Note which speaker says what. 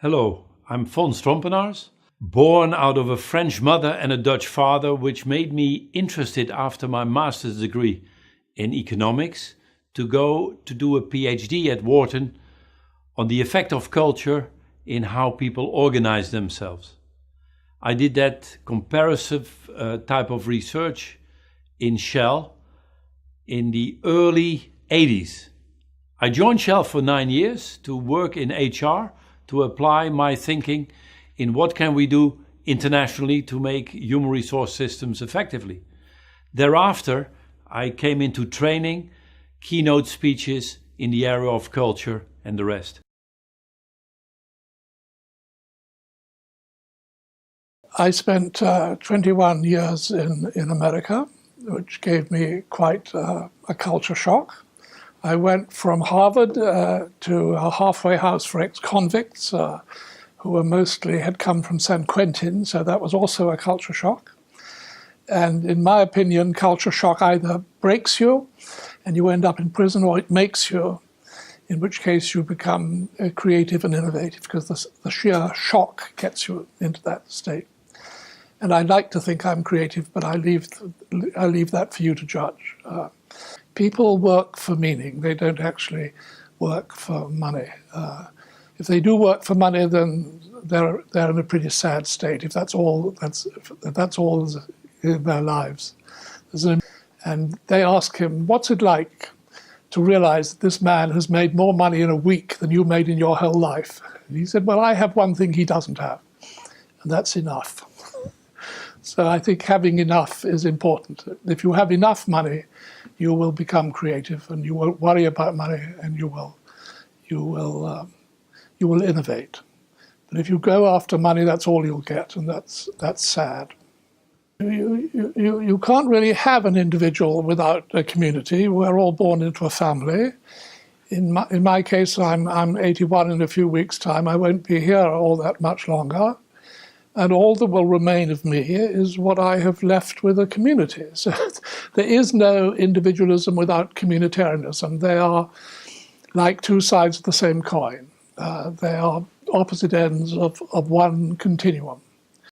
Speaker 1: Hello, I'm Fons Trompenaars, born out of a French mother and a Dutch father, which made me interested after my master's degree in economics to go to do a PhD at Wharton on the effect of culture in how people organize themselves. I did that comparative type of research in Shell in the early 80s. I joined Shell for 9 years to work in HR, to apply my thinking in what can we do internationally to make human resource systems effectively. Thereafter, I came into training, keynote speeches in the area of culture and the rest.
Speaker 2: I spent 21 years in America, which gave me quite a culture shock. I went from Harvard to a halfway house for ex-convicts who had come from San Quentin, so that was also a culture shock. And in my opinion, culture shock either breaks you and you end up in prison, or it makes you, in which case you become creative and innovative, because the sheer shock gets you into that state. And I like to think I'm creative, but I leave that for you to judge. People work for meaning. They don't actually work for money. If they do work for money, then they're in a pretty sad state. If that's all in their lives. And they ask him, "What's it like to realize that this man has made more money in a week than you made in your whole life?" And he said, "Well, I have one thing he doesn't have, and that's enough." So I think having enough is important. If you have enough money, you will become creative, and you won't worry about money, and you will innovate. But if you go after money, that's all you'll get, and that's sad. You can't really have an individual without a community. We're all born into a family. In my case, I'm 81 in a few weeks' time. I won't be here all that much longer. And all that will remain of me is what I have left with a community. So there is no individualism without communitarianism. They are like two sides of the same coin. They are opposite ends of one continuum.